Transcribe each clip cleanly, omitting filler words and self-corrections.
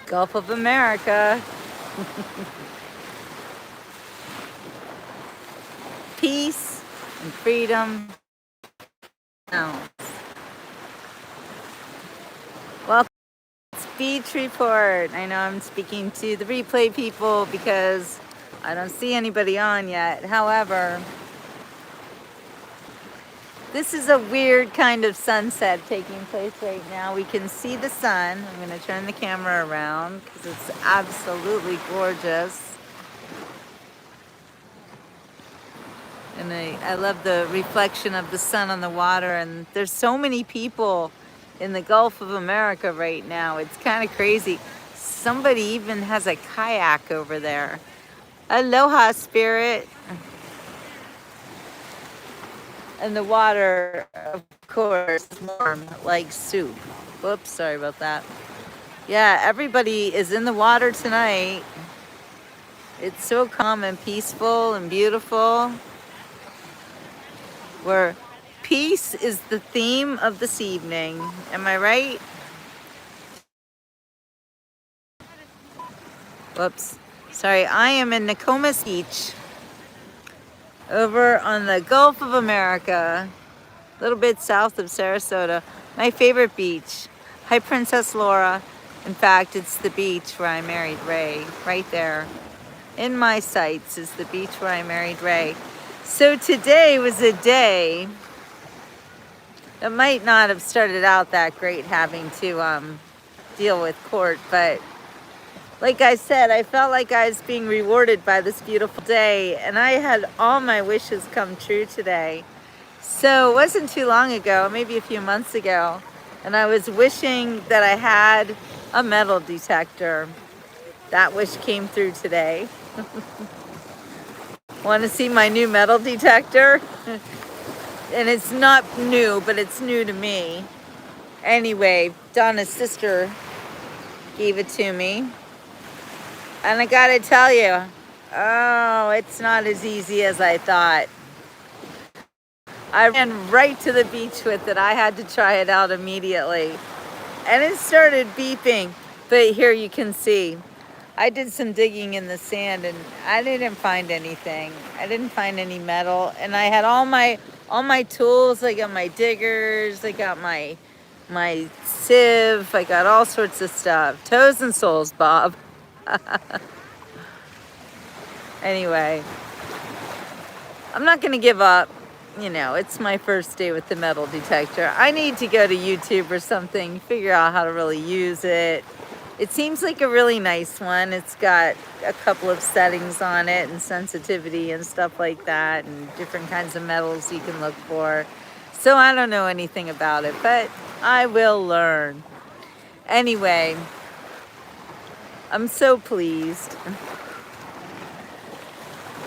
Gulf of America. Peace and freedom. Now, welcome to Beach Report. I know I'm speaking to the replay people because I don't see anybody on yet. However, this is a weird kind of sunset taking place right now. We can see the sun. I'm going to turn the camera around because it's absolutely gorgeous. And I love the reflection of the sun on the water. And there's so many people in the Gulf of America right now. It's kind of crazy. Somebody even has a kayak over there. Aloha, Spirit. And the water, of course, is warm like soup. Whoops, sorry about that. Yeah, everybody is in the water tonight. It's so calm and peaceful and beautiful. Where peace is the theme of this evening. Am I right? Whoops. Sorry, I am in Nokomis Beach over on the Gulf of America, a little bit south of Sarasota. My favorite beach. Hi, Princess Laura. In fact, it's the beach where I married Ray, right there. In my sights is the beach where I married Ray. So today was a day that might not have started out that great, having to deal with court, but like I said, I felt like I was being rewarded by this beautiful day, and I had all my wishes come true today. So it wasn't too long ago, maybe a few months ago, and I was wishing that I had a metal detector. That wish came through today. Want to see my new metal detector? And it's not new, but it's new to me. Anyway, Donna's sister gave it to me. And I gotta tell you, oh, it's not as easy as I thought. I ran right to the beach with it. I had to try it out immediately. And it started beeping. But here you can see, I did some digging in the sand and I didn't find anything. I didn't find any metal. And I had all my tools. I got my diggers, I got my sieve, I got all sorts of stuff. Toes and souls, Bob. Anyway, I'm not gonna give up. You know, it's my first day with the metal detector. I need to go to YouTube or something, figure out how to really use it. It seems like a really nice one. It's got a couple of settings on it and sensitivity and stuff like that, and different kinds of metals you can look for. So I don't know anything about it, but I will learn. Anyway, I'm so pleased.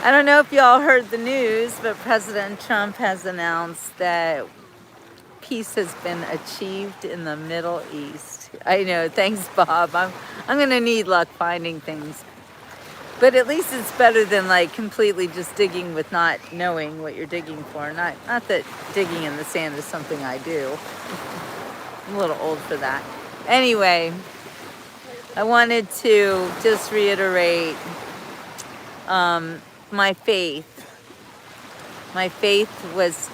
I don't know if y'all heard the news, but President Trump has announced that peace has been achieved in the Middle East. I know, thanks, Bob. I'm gonna need luck finding things. But at least it's better than like completely just digging with not knowing what you're digging for. Not that digging in the sand is something I do. I'm a little old for that. Anyway, I wanted to just reiterate my faith. My faith was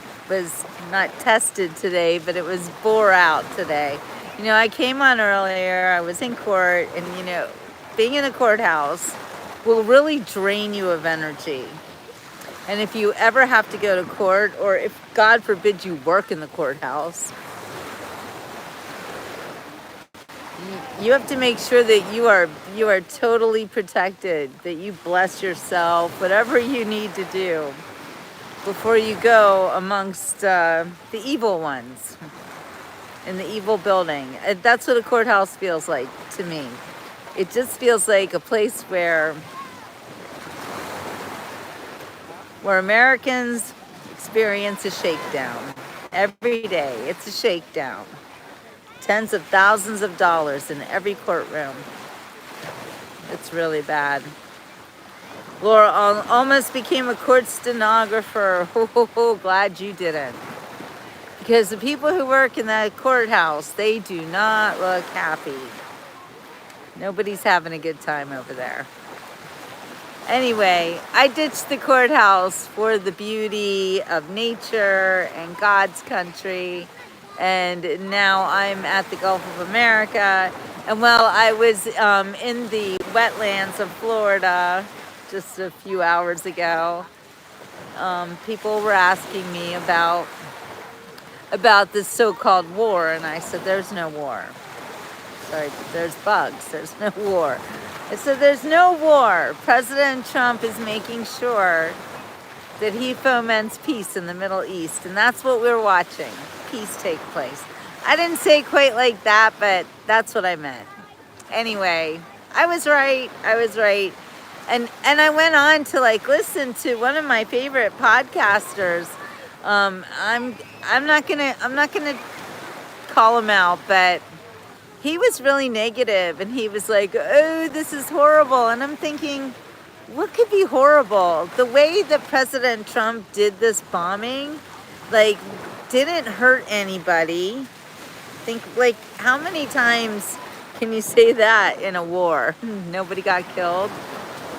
not tested today, but it was bore out today. You know, I came on earlier, I was in court, and you know, being in a courthouse will really drain you of energy. And if you ever have to go to court, or if God forbid you work in the courthouse, you have to make sure that you are totally protected, that you bless yourself, whatever you need to do before you go amongst the evil ones in the evil building. That's what a courthouse feels like to me. It just feels like a place where Americans experience a shakedown every day. It's a shakedown. Tens of thousands of dollars in every courtroom. It's really bad. Laura almost became a court stenographer. Glad you didn't. Because the people who work in that courthouse, they do not look happy. Nobody's having a good time over there. Anyway, I ditched the courthouse for the beauty of nature and God's country. And now I'm at the Gulf of America. And well, I was in the wetlands of Florida just a few hours ago. People were asking me about this so-called war, and I said, there's no war. Sorry, there's bugs, there's no war. I said, there's no war. President Trump is making sure that he foments peace in the Middle East, and that's what we're watching, peace take place. I didn't say quite like that, but that's what I meant. Anyway, I was right. And I went on to like listen to one of my favorite podcasters. I'm not gonna call him out, but he was really negative, and he was like, oh, this is horrible. And I'm thinking, what could be horrible? The way that President Trump did this bombing, like, didn't hurt anybody. Think, like, how many times can you say that in a war? Nobody got killed.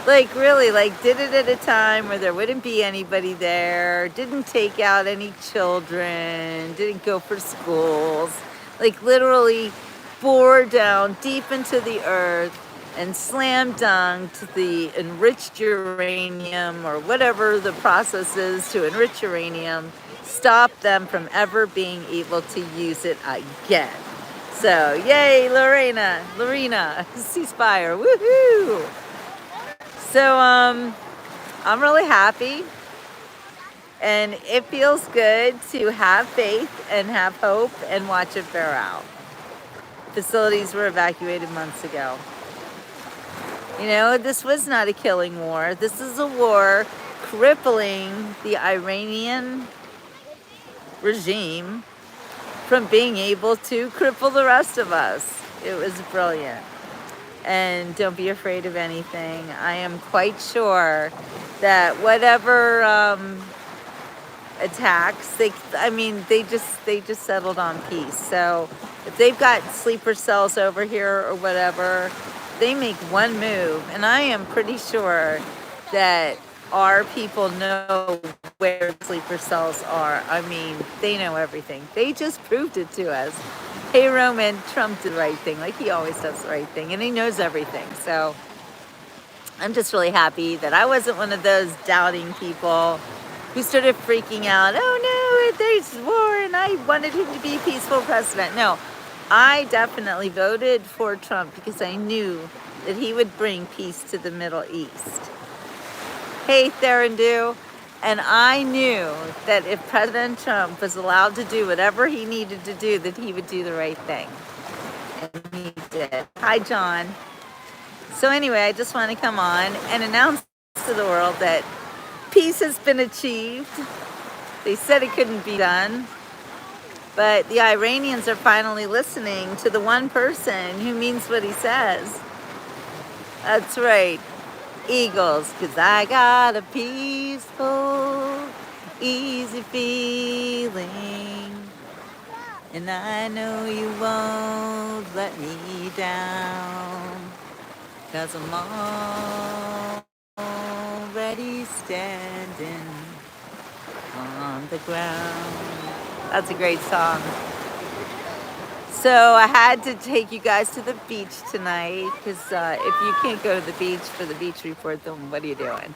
Like, really, like, did it at a time where there wouldn't be anybody there, didn't take out any children, didn't go for schools, like, literally bore down deep into the earth and slam dunked the enriched uranium, or whatever the process is to enrich uranium, stop them from ever being able to use it again. So, yay, Lorena, ceasefire, woohoo! So, I'm really happy, and it feels good to have faith and have hope and watch it bear out. Facilities were evacuated months ago. You know, this was not a killing war. This is a war crippling the Iranian regime from being able to cripple the rest of us. It was brilliant. And don't be afraid of anything. I am quite sure that whatever attacks, they just settled on peace. So if they've got sleeper cells over here or whatever, they make one move, and I am pretty sure that our people know where sleeper cells are. I mean, they know everything. They just proved it to us. Hey, Roman, Trump did the right thing. Like, he always does the right thing, and he knows everything. So I'm just really happy that I wasn't one of those doubting people who started freaking out. Oh, no, there's war, and I wanted him to be a peaceful president. No, I definitely voted for Trump because I knew that he would bring peace to the Middle East. Hey, Therandu. And I knew that if President Trump was allowed to do whatever he needed to do, that he would do the right thing. And he did. Hi, John. So anyway, I just want to come on and announce to the world that peace has been achieved. They said it couldn't be done. But the Iranians are finally listening to the one person who means what he says. That's right. Eagles, 'cause I got a peaceful, easy feeling, and I know you won't let me down, 'cause I'm already standing on the ground. That's a great song. So I had to take you guys to the beach tonight, because if you can't go to the beach for the beach report, then what are you doing?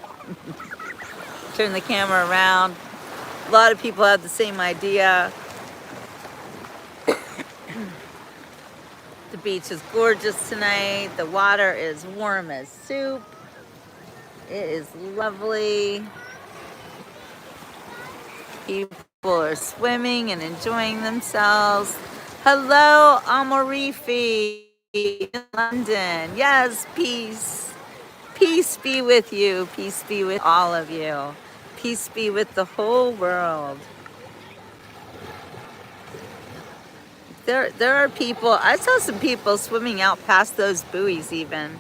Turn the camera around. A lot of people have the same idea. The beach is gorgeous tonight. The water is warm as soup. It is lovely. People are swimming and enjoying themselves. Hello, Amorifi in London. Yes, peace. Peace be with you. Peace be with all of you. Peace be with the whole world. There are people, I saw some people swimming out past those buoys even.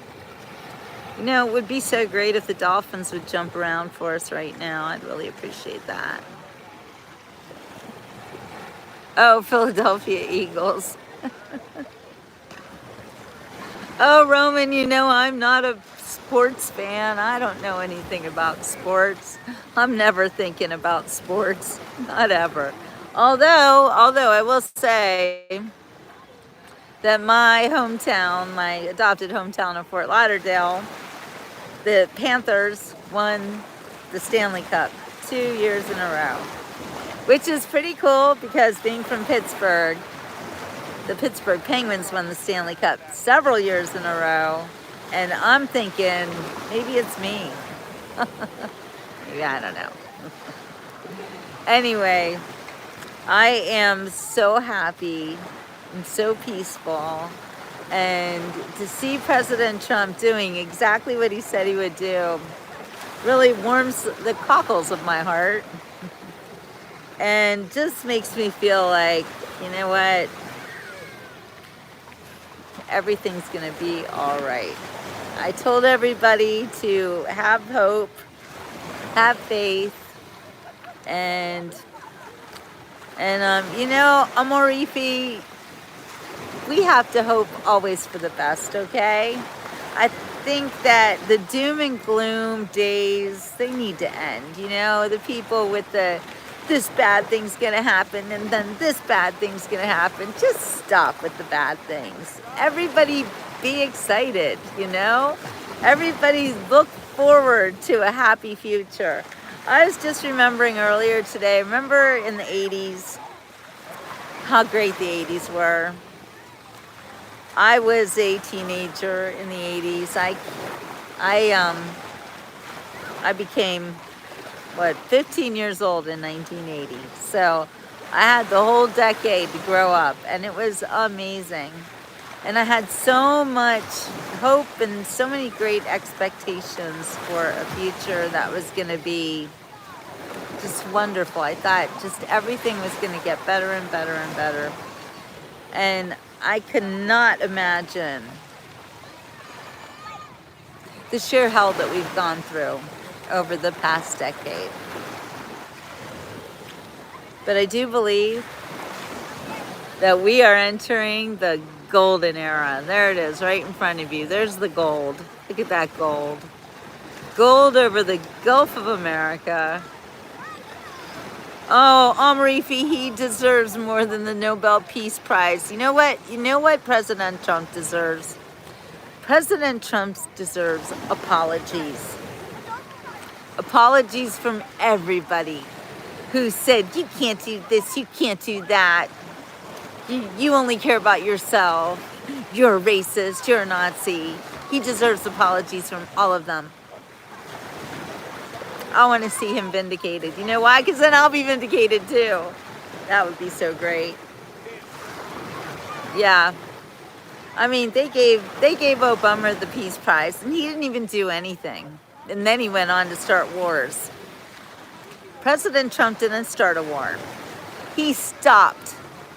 You know, it would be so great if the dolphins would jump around for us right now. I'd really appreciate that. Oh, Philadelphia Eagles. Oh, Roman, you know, I'm not a sports fan. I don't know anything about sports. I'm never thinking about sports. Not ever. Although I will say that my hometown, my adopted hometown of Fort Lauderdale, the Panthers won the Stanley Cup 2 years in a row, which is pretty cool because being from Pittsburgh, the Pittsburgh Penguins won the Stanley Cup several years in a row, and I'm thinking maybe it's me. Maybe, I don't know. Anyway, I am so happy and so peaceful, and to see President Trump doing exactly what he said he would do really warms the cockles of my heart and just makes me feel like, you know what, everything's gonna be all right. I told everybody to have hope, have faith, and you know, Amorifi, we have to hope always for the best, okay? I think that the doom and gloom days, they need to end. You know, the people with the this bad thing's gonna happen and then this bad thing's gonna happen. Just stop with the bad things. Everybody be excited, you know? Everybody look forward to a happy future. I was just remembering earlier today, remember in the 80s, how great the 80s were. I was a teenager in the 80s. I became, 15 years old in 1980. So I had the whole decade to grow up, and it was amazing. And I had so much hope and so many great expectations for a future that was going to be just wonderful. I thought just everything was going to get better and better and better. And I could not imagine the sheer hell that we've gone through over the past decade. But I do believe that we are entering the golden era. There it is, right in front of you. There's the gold. Look at that gold. Gold over the Gulf of America. Oh, Amarifi, he deserves more than the Nobel Peace Prize. You know what? You know what President Trump deserves? President Trump deserves apologies. Apologies from everybody who said, you can't do this, you can't do that. You only care about yourself. You're a racist, you're a Nazi. He deserves apologies from all of them. I want to see him vindicated. You know why? Because then I'll be vindicated too. That would be so great. Yeah. I mean, they gave Obama the Peace Prize, and he didn't even do anything. And then he went on to start wars. President Trump didn't start a war. He stopped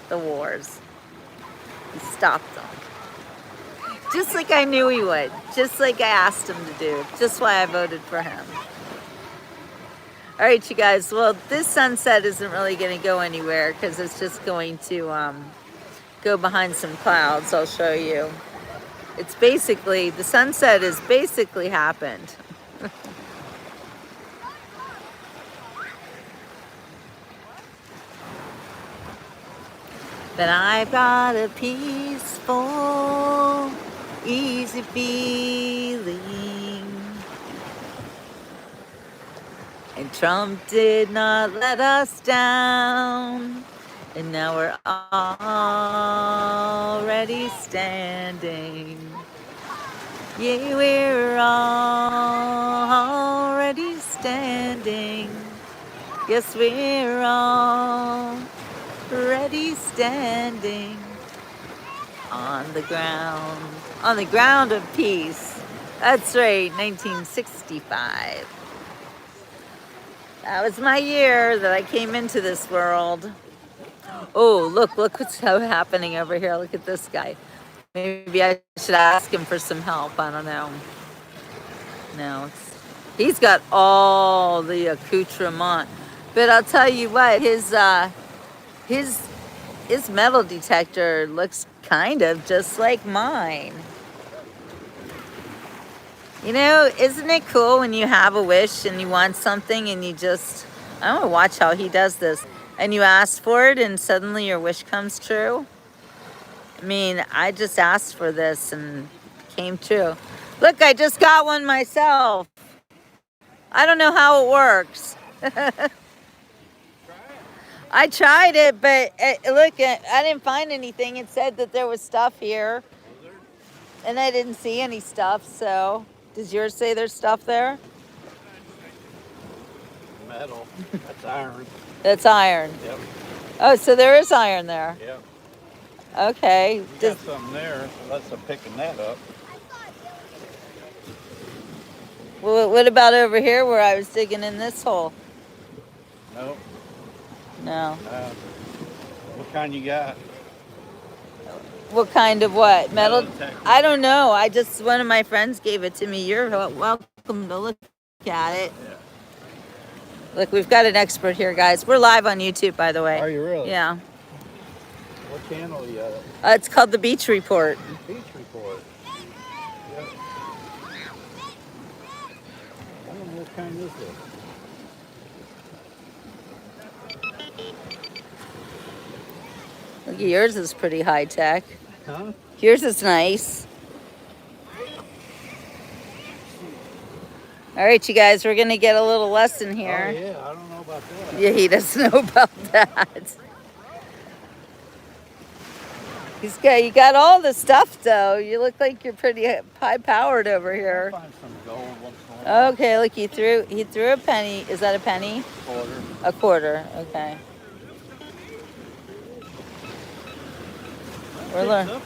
the wars. He stopped them. Just like I knew he would. Just like I asked him to do. Just why I voted for him. All right, you guys. Well, this sunset isn't really going to go anywhere because it's just going to go behind some clouds. I'll show you. It's basically, the sunset has basically happened. But I've got a peaceful, easy feeling. And Trump did not let us down. And now we're already standing. Yeah, we're already standing. Yes, we're already standing on the ground of peace. That's right, 1965. That was my year that I came into this world. Oh, look what's happening over here. Look at this guy. Maybe I should ask him for some help. I don't know. No, he's got all the accoutrement. But I'll tell you what, his metal detector looks kind of just like mine. You know, isn't it cool when you have a wish and you want something and you just, I want to watch how he does this, and you ask for it and suddenly your wish comes true? I mean, I just asked for this and it came true. Look, I just got one myself. I don't know how it works. I tried it, but look, I didn't find anything. It said that there was stuff here, and I didn't see any stuff, so. Does yours say there's stuff there? Metal. That's iron. That's iron. Yep. Oh, so there is iron there. Yep. Okay. You got something there, so let's picking that up. Well, what about over here where I was digging in this hole? Nope. No. What kind you got? What kind of what? Metal? Detector. I don't know. One of my friends gave it to me. You're welcome to look at it. Yeah. Look, we've got an expert here, guys. We're live on YouTube, by the way. Are you really? Yeah. What channel are you at? It's called The Beach Report. Beach Report. Yep. I don't know what kind this is. Look, yours is pretty high tech. Huh? Yours is nice. All right, you guys, we're gonna get a little lesson here. Oh, yeah, I don't know about that. Yeah, he doesn't know about that. You got all the stuff though. You look like you're pretty high powered over here. I'll find some gold once in a while. Okay, look, he threw a penny. Is that a penny? Quarter. A quarter. Okay. We're learning.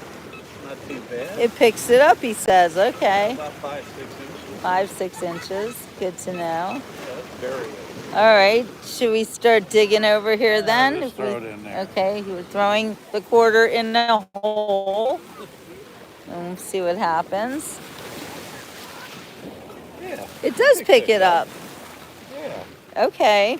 Not too bad. It picks it up, he says. Okay. About 5-6 inches. 5-6 inches. Good to know. Yeah, that's very good. All right. Should we start digging over here then? Just throw it in there. Okay. We're throwing the quarter in the hole. And we'll see what happens. Yeah. It does pick it up. Yeah. Okay. Yeah.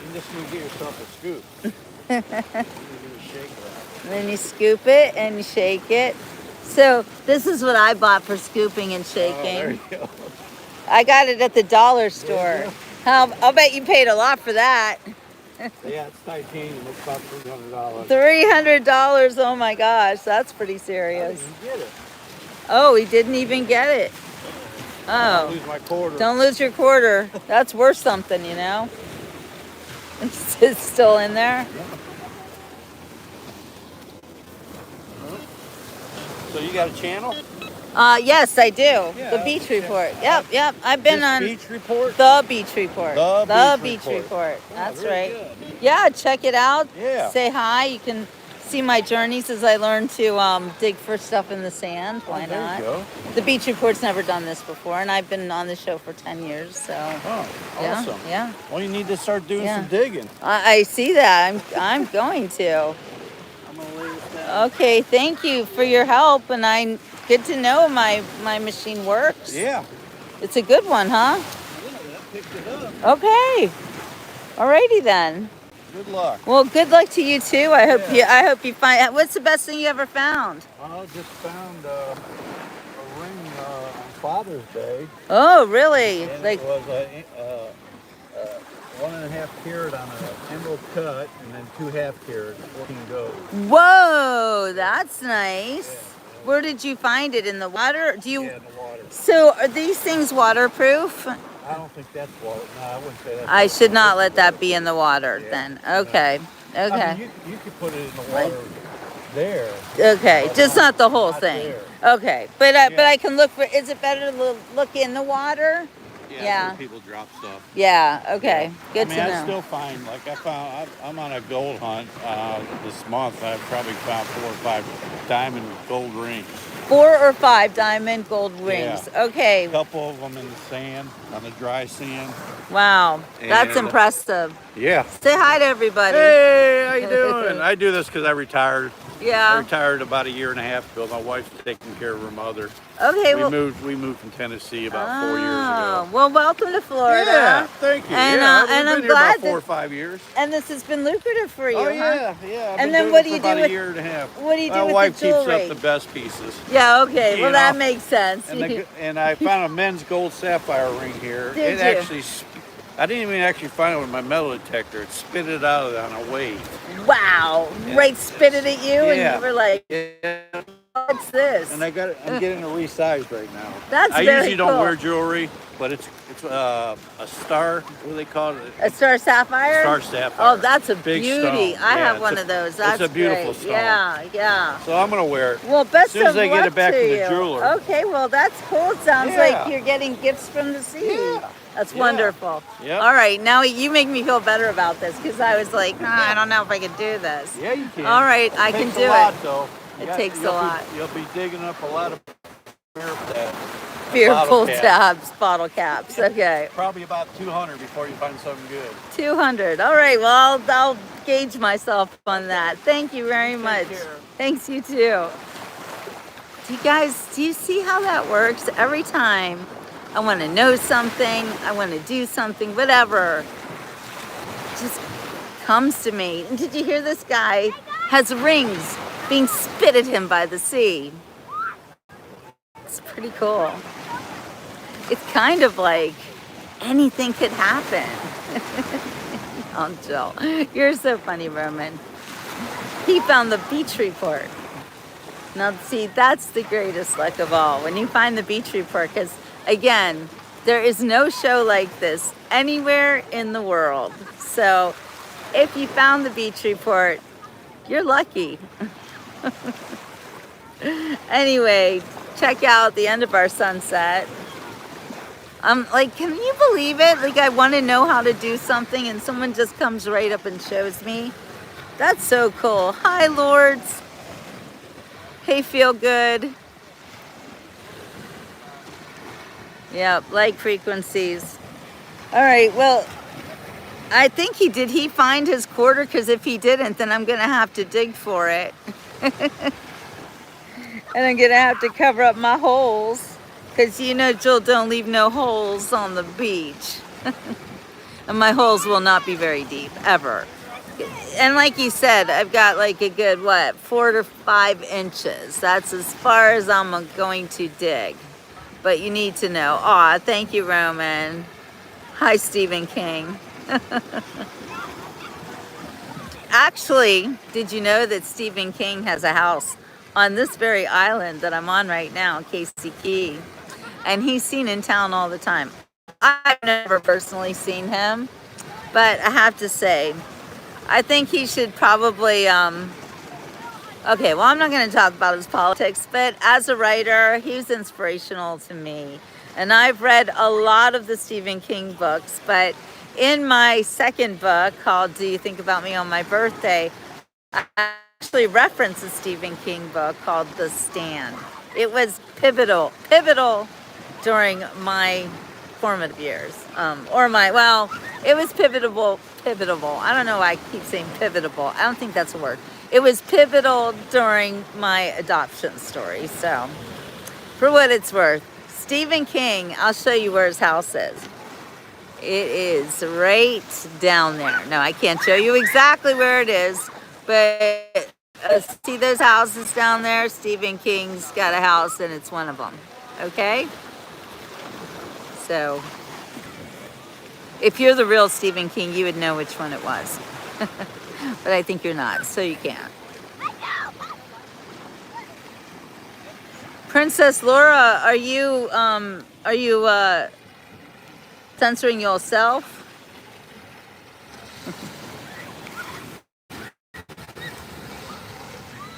You just need to get yourself a scoop. You need to do a shaker. And then you scoop it and you shake it. So this is what I bought for scooping and shaking. Oh, there you go. I got it at the dollar store. I'll bet you paid a lot for that. Yeah, it's titanium. It's about $300. $300. Oh my gosh, that's pretty serious. I didn't get it. Oh, he didn't even get it. I Oh, lose my quarter. don't lose your quarter. That's worth something, you know. It's still in there. So you got a channel? Yes, I do. Yeah, The Beach Report. Yep. I've been on Beach Report? The Beach Report. The Beach Beach Report. Oh, That's very right. good. Yeah, check it out. Yeah. Say hi. You can see my journeys as I learn to dig for stuff in the sand. Why There not? you go. The Beach Report's never done this before, and I've been on the show for 10 years. So Oh, yeah, awesome. yeah. Well, you need to start doing Yeah. some digging. I see that. I'm going to. I'm going to lay this down. Okay, thank you for your help, and good to know my machine works. Yeah. It's a good one, huh? Yeah, that picked it up. Okay. Alrighty then. Good luck. Well, good luck to you too. I Yeah. hope you find. What's the best thing you ever found? I just found a ring on Father's Day. Oh, really? And Like, it was a 1.5 carat on an emerald cut, and then 2.5 carats, 14 gold. whoa, that's nice. Where did you find it? In the water? Do you? Yeah, in the water. So are these things waterproof? I don't think that's water. No, I wouldn't say that. I should not let that be in the water Yeah. then. Okay. I Okay. mean, you could put it in the water there. Okay. but Just not the whole not thing. there. Okay. But I Yeah. can look for. Is it better to look in the water? Yeah. where people drop stuff. Yeah. Okay. Yeah. Good I mean, to know. I still find, like I'm on a gold hunt this month. I've probably found 4 or 5 diamond gold rings. 4 or 5 diamond gold rings. Yeah. Okay. A couple of them in the sand, on the dry sand. Wow. That's And, impressive. Yeah. Say hi to everybody. Hey, how you doing? I do this because I retired. I Yeah. retired about a year and a half ago. My wife's taking care of her mother. Okay, well, We moved from Tennessee about 4 years ago. oh, well, welcome to Yeah, Florida. thank you. Yeah, And we've been I'm here about glad four that, or 5 years. and this has been lucrative for Oh you, huh? yeah, yeah. I've And been then doing what it do for you do about a with, year and a half. what do you My do with wife the keeps up jewelry? the best pieces. Yeah, okay, You well, know, that makes sense. and I found a men's gold sapphire ring here. Did It you? actually, I didn't even actually find it with my metal detector. It spit it out on a wave. Wow, And right, spit it at you, and you yeah, were like, yeah. what's this? And I got it. I'm getting it resized right now. That's I very usually don't cool. wear jewelry, but it's a star. What do they call it? A star sapphire? Star sapphire. Oh, that's a Big beauty. stone. I Yeah, have one of those. it's That's a beautiful great. stone. Yeah, yeah. So I'm gonna wear it. Well, As best soon as of I get luck it back to from you. the jeweler. Okay, well, that's cool. It sounds like Yeah. you're getting gifts from the sea. Yeah. That's Yeah. wonderful. Yep. All right, now you make me feel better about this because I was like, I don't know if I could do this. Yeah, you can. All right, I It can takes do a lot, it. though. It takes a lot. You'll be digging up a lot of that. Fearful Bottle cap. tabs, bottle caps. Okay. Probably about 200 before you find something good. 200. All right, well, I'll gauge myself on that. Thank you very much. care. Thanks, you too. Do you see how that works? Every time I want to know something, I want to do something, whatever, it just comes to me. And did you hear this guy has rings being spit at him by the sea? It's pretty cool. It's kind of like anything could happen. Oh, Jill, you're so funny, Roman. He found the beach report. Now, see, that's the greatest luck of all. When you find the beach report, because again, there is no show like this anywhere in the world. So if you found the beach report, you're lucky. Anyway, check out the end of our sunset. I'm like, can you believe it? Like, I want to know how to do something and someone just comes right up and shows me. That's so cool. Hi, Lords. Hey, feel good. Yep, like frequencies. All right, well, I think he find his quarter? Because if he didn't, then I'm going to have to dig for it. And I'm going to have to cover up my holes. Because you know Jill don't leave no holes on the beach. And my holes will not be very deep, ever. And like you said, I've got like a good, 4 to 5 inches. That's as far as I'm going to dig. But you need to know. Aw, thank you, Roman. Hi, Stephen King. Actually, did you know that Stephen King has a house on this very island that I'm on right now, Casey Key? And he's seen in town all the time. I've never personally seen him, but I have to say, I think he should probably, okay, well, I'm not going to talk about his politics, but as a writer, he was inspirational to me. And I've read a lot of the Stephen King books, but in my second book called Do You Think About Me on My Birthday, I actually referenced a Stephen King book called The Stand. It was pivotal during my formative years, it was pivotal. I don't know why I keep saying pivotal. I don't think that's a word. It was pivotal during my adoption story. So, for what it's worth, Stephen King, I'll show you where his house is. It is right down there. No, I can't show you exactly where it is, but see those houses down there? Stephen King's got a house and it's one of them. Okay? So, if you're the real Stephen King, you would know which one it was. But I think you're not, so you can't. Princess Laura, are you censoring yourself?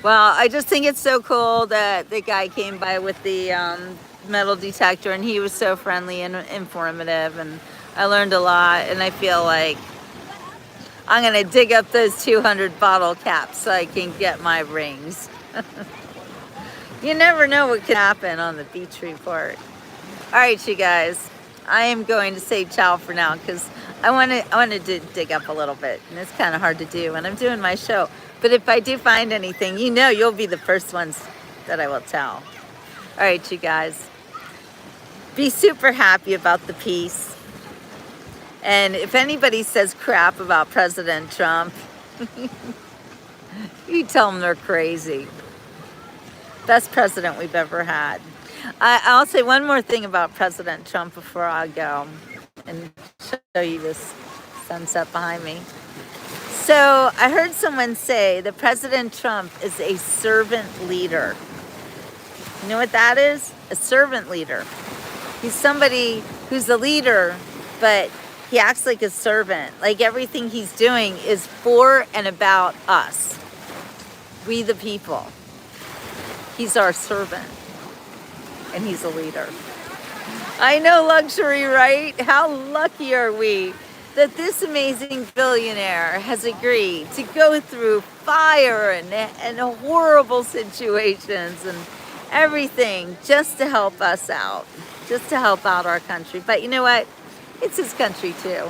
Well, I just think it's so cool that the guy came by with the metal detector, and he was so friendly and informative, and I learned a lot, and I feel like I'm gonna dig up those 200 bottle caps so I can get my rings. You never know what could happen on the beach report. All right, you guys, I am going to say ciao for now because I wanted to dig up a little bit, and it's kind of hard to do when I'm doing my show. But if I do find anything, you'll be the first ones that I will tell. All right, you guys, be super happy about the peace. And if anybody says crap about President Trump, you tell them they're crazy. Best president we've ever had. I'll say one more thing about President Trump before I go and show you this sunset behind me. So I heard someone say that President Trump is a servant leader. You know what that is? A servant leader. He's somebody who's a leader, but he acts like a servant. Like everything he's doing is for and about us. We the people. He's our servant. And he's a leader. I know, luxury, right? How lucky are we that this amazing billionaire has agreed to go through fire and horrible situations and everything just to help us out, just to help out our country. But you know what? It's his country too.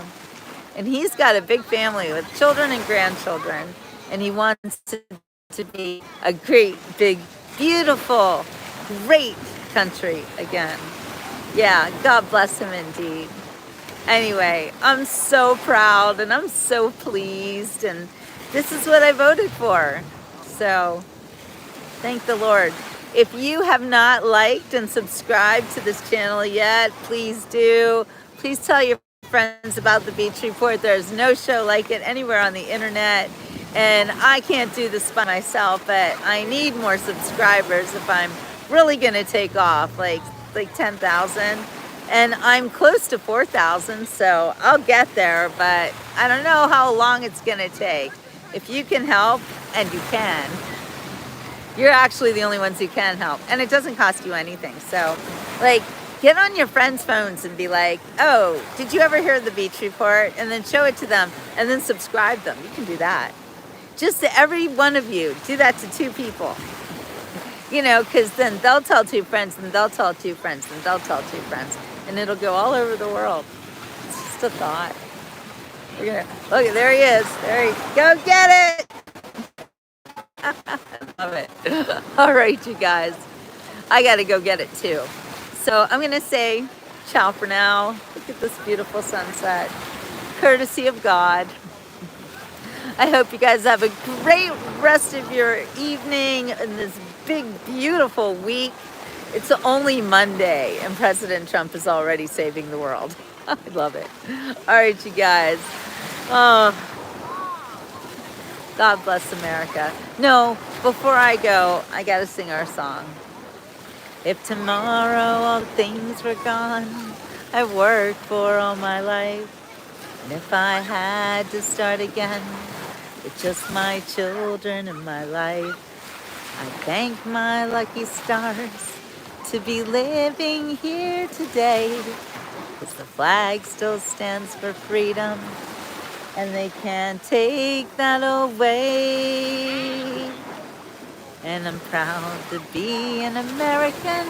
And he's got a big family with children and grandchildren, and he wants to be a great, big, beautiful, great country again. Yeah, God bless him indeed. Anyway, I'm so proud and I'm so pleased, and this is what I voted for. So, thank the Lord. If you have not liked and subscribed to this channel yet, please do. Please tell your friends about the Beach Report. There's no show like it anywhere on the internet. And I can't do this by myself, but I need more subscribers if I'm really gonna take off, like 10,000. And I'm close to 4,000, so I'll get there, but I don't know how long it's gonna take. If you can help, and you can, you're actually the only ones who can help. And it doesn't cost you anything. So, like, get on your friends' phones and be like, oh, did you ever hear the Beach Report? And then show it to them, and then subscribe them. You can do that. Just to every one of you, do that to 2 people. Because then they'll tell 2 friends, and they'll tell 2 friends, and they'll tell 2 friends. And it'll go all over the world. It's just a thought. Look, there he is. There he go get it. I love it. All right, you guys. I got to go get it too. So I'm going to say ciao for now. Look at this beautiful sunset. Courtesy of God. I hope you guys have a great rest of your evening and this big, beautiful week. It's only Monday, and President Trump is already saving the world. I love it. All right, you guys. Oh, God bless America. No, before I go, I got to sing our song. If tomorrow all things were gone, I've worked for all my life. And if I had to start again with just my children and my life, I thank my lucky stars to be living here today, because the flag still stands for freedom, and they can't take that away. And I'm proud to be an American,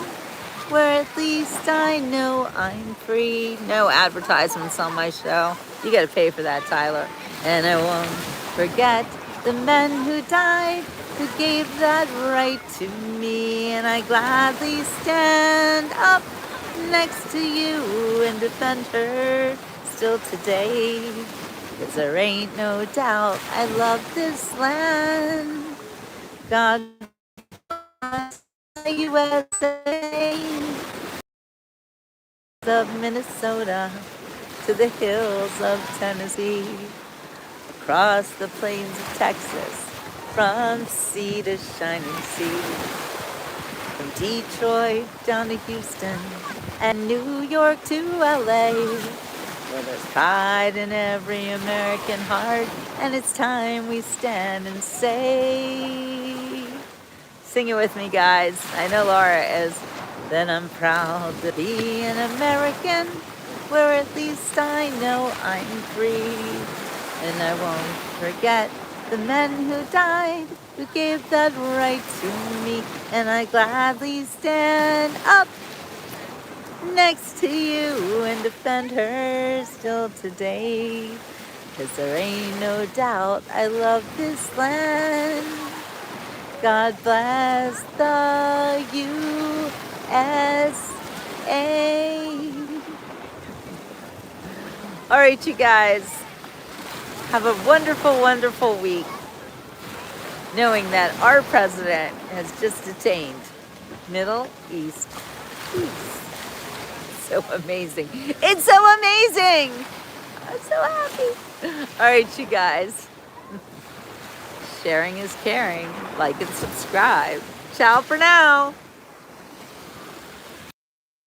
where at least I know I'm free. No advertisements on my show. You gotta pay for that, Tyler. And I won't forget the men who died, who gave that right to me. And I gladly stand up next to you and defend her still today. 'Cause there ain't no doubt I love this land. God bless the USA, of Minnesota to the hills of Tennessee, across the plains of Texas, from sea to shining sea, from Detroit down to Houston and New York to LA, where there's pride in every American heart, and it's time we stand and say, sing it with me, guys. I know Laura is. Then I'm proud to be an American, where at least I know I'm free. And I won't forget the men who died, who gave that right to me. And I gladly stand up next to you and defend her still today. 'Cause there ain't no doubt I love this land. God bless the USA. All right, you guys, have a wonderful, wonderful week, knowing that our president has just attained Middle East peace. So amazing. It's so amazing. I'm so happy. All right, you guys. Sharing is caring. Like and subscribe. Ciao for now.